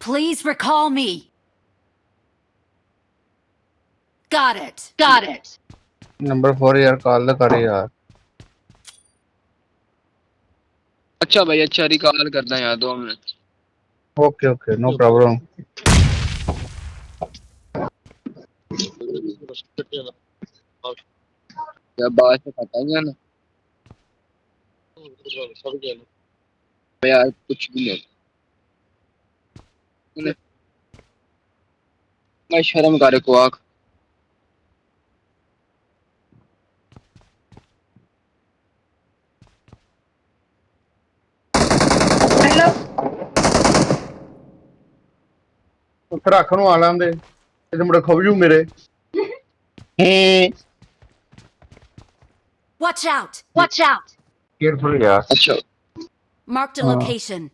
Please recall me. Got it. Got it. Number 4 यार call तो करे यार। अच्छा भाई अच्छा रिकॉल करना है यार 2 minute. Okay okay no problem. क्या बात है बताइए ना यार कुछ भी नहीं मैं शर्म करे को आख फिर आखन ਨੂੰ ਆ ਲਾਂਦੇ ਇਹਦੇ ਮੁੰਡੇ ਖੁੱਭ ਜੂ ਮੇਰੇ। Watch out. Watch out. Careful यार। अच्छा Marked a location.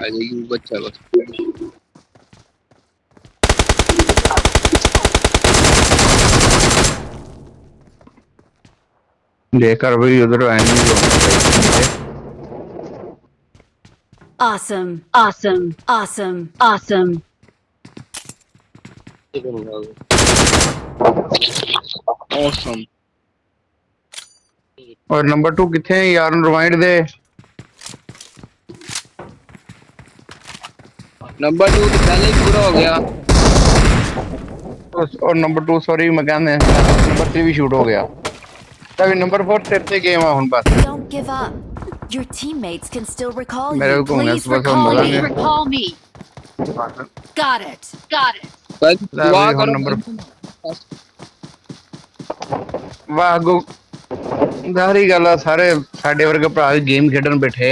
आ जाएगी बच्चा बस लेकर भाई उधर enemy Awesome. Awesome. Awesome. Awesome. awesome और नंबर 2 किथे है यार रिवाइंड दे। नंबर 2 तो पहले ही पूरा हो गया और नंबर 2 सॉरी मैं कहने नंबर 3 भी शूट हो गया। तभी नंबर 4 तेरे से गेम आ हुन बस। Don't give up. Your teammates can still recall मेरे you. को Please बस recall मजा me. नहीं। Recall me. Got it. Got it. बस दुआ करो नंबर वाह गो दारी गल आ सारे साडे वर्गे भरा गेम खेडन बैठे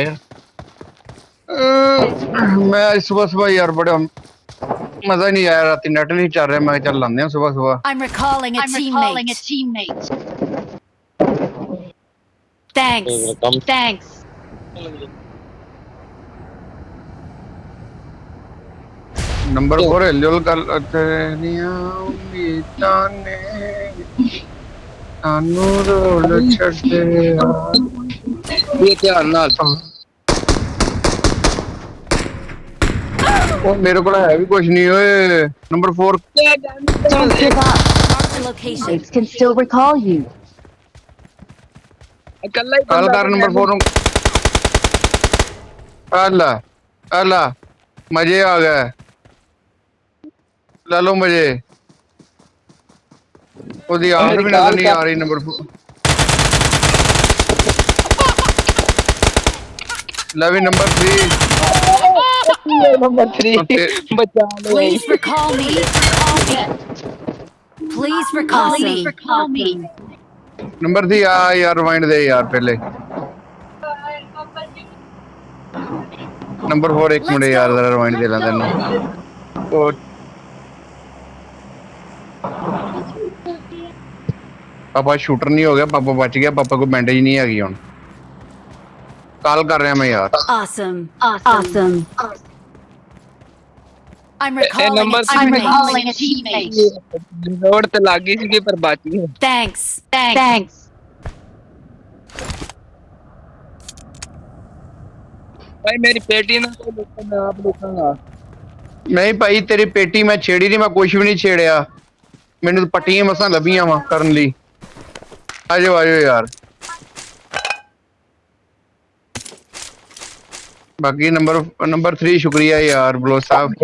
मैं सुबह सुबह यार बड़ा मजा नहीं आया रात नेट नहीं चल रहा मैं चल लाने सुबह सुबह। I'm recalling a teammate. Thanks. Thanks. Number 4 हिलोल कर तेरियां उम्मीदां ने सानू रोल छड्डे ये ध्यान नाल ओ मेरे को है भी कुछ नहीं ओए number 4 Don't give up. Mark the location. Teammates can still recall you. अकेला ही कॉल बंदा कर नंबर 4 अल्लाह अल्लाह मजे आ गए ले लो मजे ओदी आवाज भी नजर नहीं आ रही नंबर 4 लेवी नंबर 3 नंबर 3 बचा लो Please recall me. Please recall me. Number 3 आ यार रिवाइंड दे यार पहले नंबर 4 एक मिनट यार जरा रिवाइंड दे ला तेन ओ पापा शूटर नहीं हो गया पापा बच गया पापा को बैंडेज नहीं हैगी हुन कॉल कर रहा मैं यार। Awesome. I'm recalling a teammate. Road ते लागी सी पर बच गई Thanks. भाई मेरी पेटी ना तो मैं आप लिखूंगा नहीं भाई तेरी पेटी मैं छेड़ी नहीं मैं कुछ भी नहीं छेड़या ਮੈਨੂੰ ਤਾਂ ਪੱਟੀਆਂ ਮਸਾਂ ਲੱਭੀਆਂ ਵਾ ਕਰਨ ਲਈ। ਆਜੋ ਆਜੋ ਯਾਰ। ਬਾਕੀ ਨੰਬਰ 3 ਸ਼ੁਕਰੀਆ यार बलोच साहब।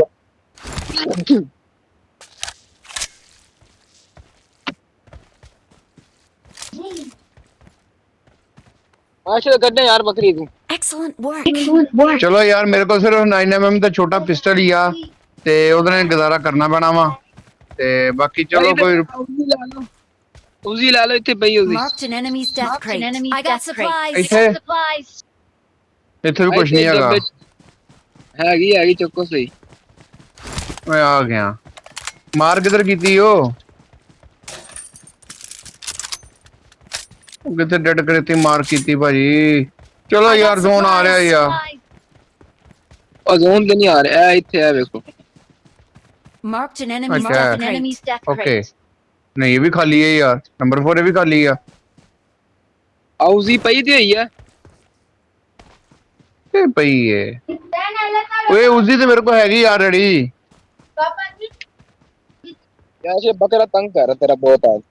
माशा करने यार बकरी तू। Excellent work. Excellent work. चलो यार मेरे को सिर्फ 9mm ਦਾ ਛੋਟਾ ਪਿਸਟਲ ਹੀ ਆ ਤੇ ਉਹਦੇ ਨਾਲ ਗੁਜ਼ਾਰਾ ਕਰਨਾ ਪੈਣਾ ਵਾ ਤੇ ਬਾਕੀ भाई ਚਲੋ ਕੋਈ उजी ला लो इतने पई उजी। Marked an enemy's death crate. I got supplies. ਇੱਥੇ ਇੱਥੇ ਵੀ ਕੁਝ ਨਹੀਂ ਹੈਗਾ। हैगी चुको सही। मैं आ गया। मार किधर की थी वो कितने डेड करे थी मार की थी भाजी। चलो I got यार जोन आ रहा है यार। और जोन तो नहीं आ रहा है इतने है देखो। Marked an enemy's अच्छा death crate. ओके नहीं ये भी खाली है यार। नंबर 4 ये भी खाली है। उजी पई थी है ये पई है ओए उसी तो मेरे को हैगी यार रेडी। यार ये बकरा तंग कर रहा तेरा बहुत आज।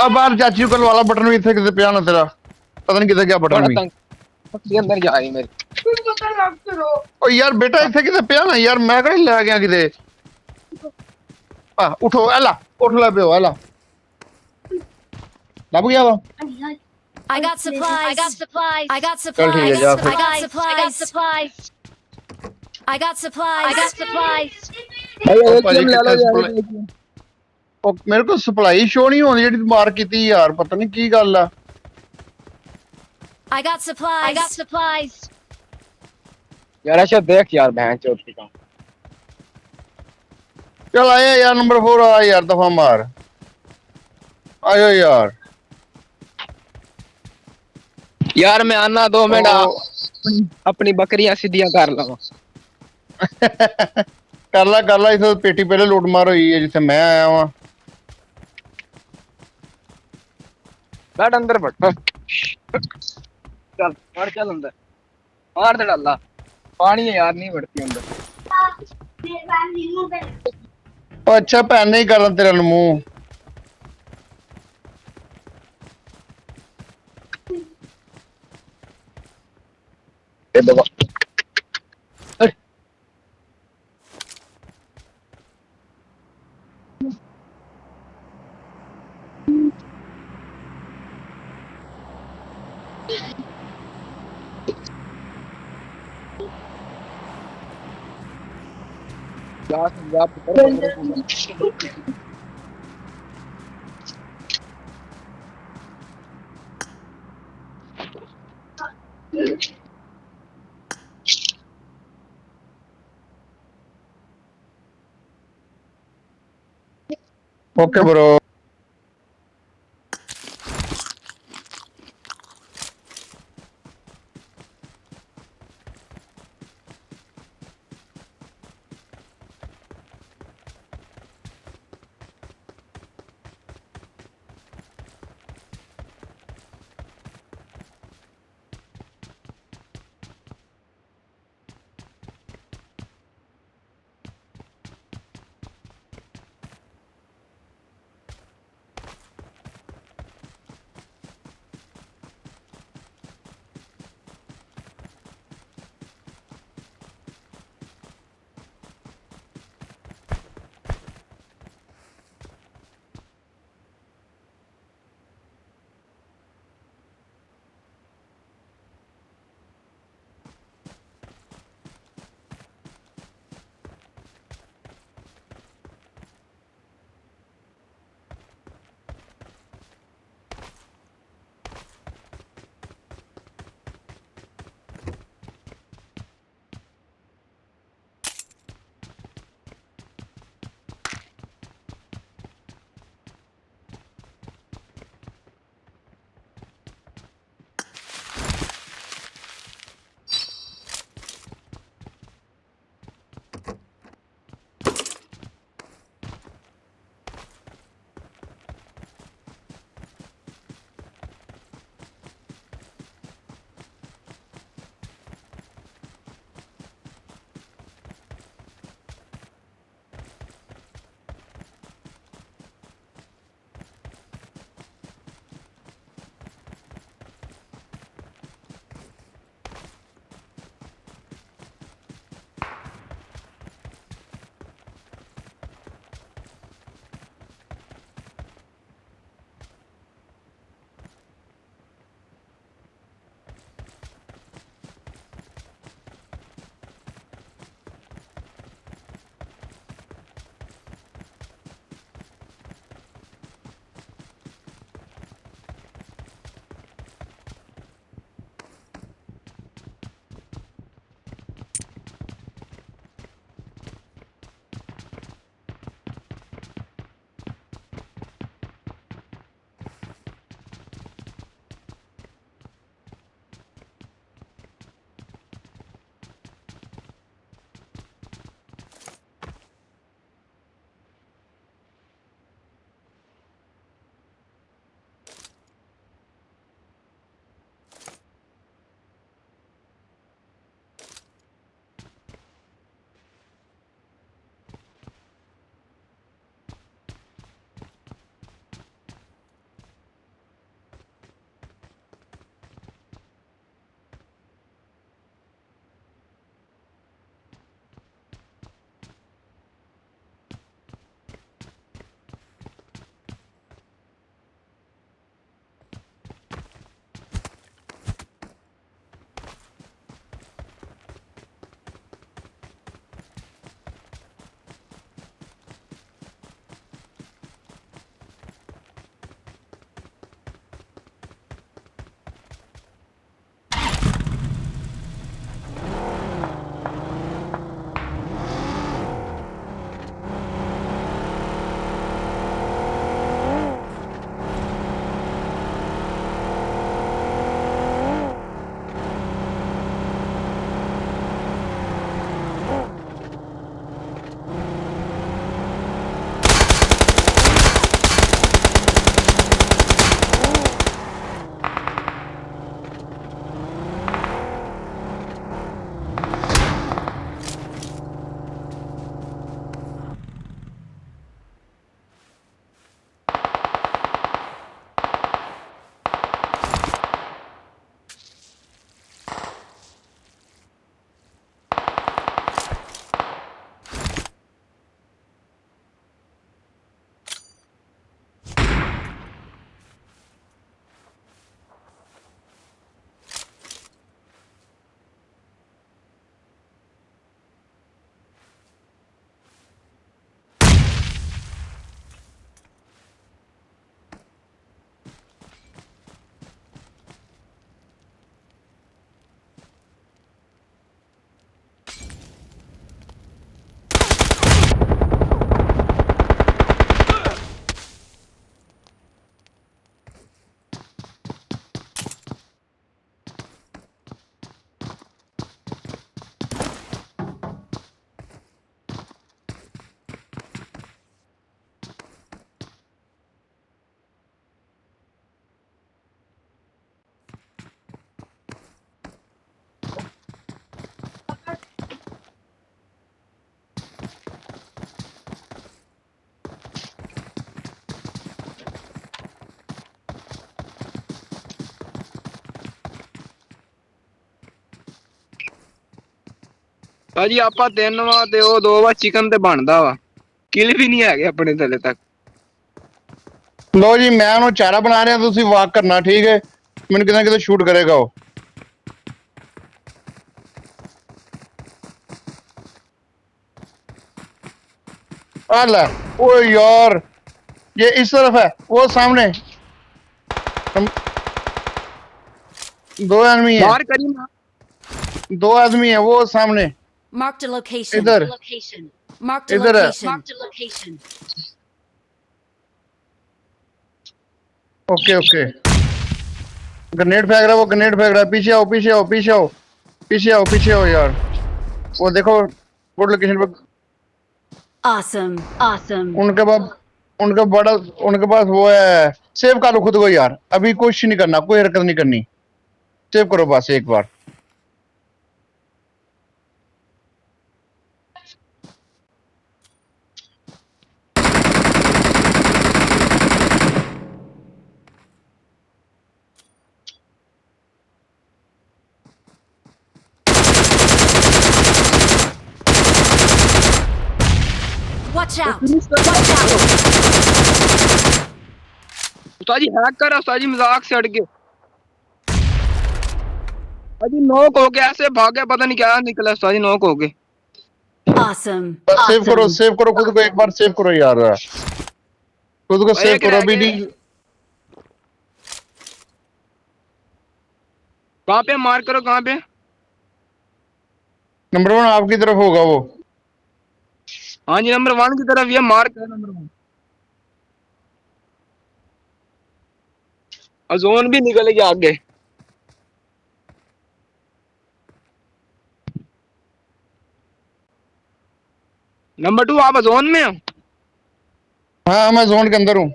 अब बाहर चाची कल वाला बटन भी इतने किसे पिया ना तेरा पता नहीं किसे क्या बटन भी बकरी अंदर जा रही मेरी। ओ यार बेटा इतने किसे पिया ना यार मैं कहीं ले गया किसे उठो एला उठ ला पियो एला लग गया वो। I got supplies. I got supplies. I got चल ठीक है supplies. जा I फिर। got supplies. I got supplies. I got supplies. ओ भाजी कितने सप्लाई ओ मेरे को सप्लाई शो नहीं होनी जेडी मार कीती यार पता नहीं की गल है। I got supplies. I got supplies. यार अच्छा देख यार बहन चोद की काम। चल आया यार नंबर 4 आ यार दफा मार आयो यार। यार मैं आना 2 मिनट अपनी बकरियां सीधियां कर लवा। कर ला इसे पेटी पहले लूट मार हुई है जिसे मैं आया हुआ। बैठ अंदर बैठ चल मार चल अंदर मार दे डाला पानी है यार नहीं बढ़ती अंदर। अच्छा भैन नहीं कर रहा तेरा मुंह ओके ब्रो। ਭਾਜੀ ਆਪਾਂ 3 ਵਾ ਤੇ ਉਹ 2 ਵਾ ਚਿਕਨ ਤੇ ਬਣਦਾ ਵਾ ਕਿਲ ਵੀ ਨਹੀਂ ਹੈਗੇ ਆਪਣੇ ਥੱਲੇ ਤੱਕ ਲੋ ਜੀ ਮੈਂ ਉਹਨੂੰ ਚਾਰਾ ਬਣਾ ਰਿਹਾ ਤੁਸੀਂ ਵਾਕ ਕਰਨਾ ਠੀਕ ਹੈ ਮੈਨੂੰ ਕਿਤੇ ਨਾ ਕਿਤੇ ਸ਼ੂਟ ਕਰੇਗਾ ਉਹ अल्लाह ओ यार ये इस तरफ है वो सामने दो आदमी है बाहर करी ना दो आदमी है वो सामने Marked a location. इधर Marked a इधर है location. Marked a location. Okay okay grenade फेंक रहा है वो ग्रेनेड फेंक रहा है पीछे आओ पीछे आओ पीछे आओ पीछे आओ पीछे आओ यार वो देखो गुड लोकेशन पर Awesome. Awesome. उनके पास वो है सेव कर लो खुद को यार अभी कुछ नहीं करना कोई हरकत नहीं करनी सेव करो बस एक बार Watch out. Watch out. उस्ताद जी हैक कर उस्ताद जी मजाक से हट के उस्ताद जी नॉक हो गया ऐसे भागे पता नहीं क्या निकला उस्ताद जी नॉक हो गए Awesome. बस सेव करो खुद को एक बार सेव करो यार खुद को सेव एक करो रह अभी गए। नहीं कहाँ पे मार करो कहाँ पे नंबर 1 आपकी तरफ होगा वो हाँ जी नंबर 1 की तरफ ये मार कर नंबर 1 और जोन भी निकल गया आगे नंबर 2 आप जोन में हो हाँ मैं जोन के अंदर हूँ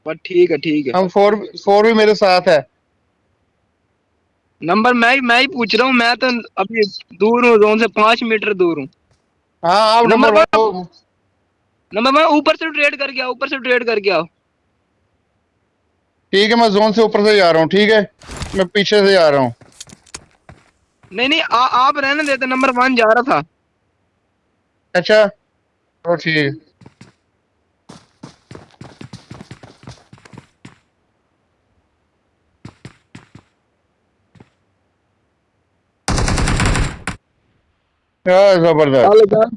बस ठीक है हम फोर भी मेरे साथ है नंबर मैं ही पूछ रहा हूँ मैं तो अभी दूर हूँ जोन से 5 मीटर दूर हूँ हाँ आप नंबर नंबर नंबर मैं ऊपर से ट्रेड करके आओ ठीक है मैं जोन से ऊपर से जा रहा हूँ ठीक है मैं पीछे से जा रहा हूँ नहीं आप रहने देते नंबर 1 जा रहा था अच्छा तो ठीक जबरदस्त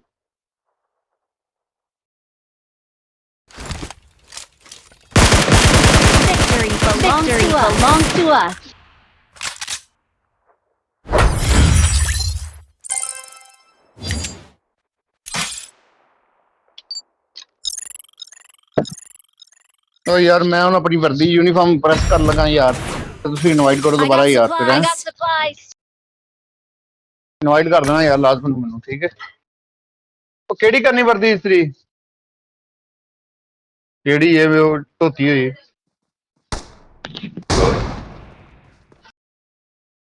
Victory belongs to us. तो यार मैं ਹੁਣ ਆਪਣੀ ਵਰਦੀ ਯੂਨੀਫਾਰਮ ਪ੍ਰੈਸ ਕਰ ਲਗਾ ਯਾਰ ਤੇ ਤੁਸੀਂ ਇਨਵਾਈਟ ਕਰੋ ਦੁਬਾਰਾ ਯਾਰ ਫਿਰ I got supplies. ਇਨਵਾਈਟ ਕਰ ਦੇਣਾ ਯਾਰ ਲਾਜ਼ਮਨ ਮੈਨੂੰ ਠੀਕ ਹੈ ਉਹ ਕਿਹੜੀ ਕਰਨੀ ਵਰਦੀ ਇਸਤਰੀ ਕਿਹੜੀ ਹੈ ਉਹ ਧੋਤੀ ਹੋਈ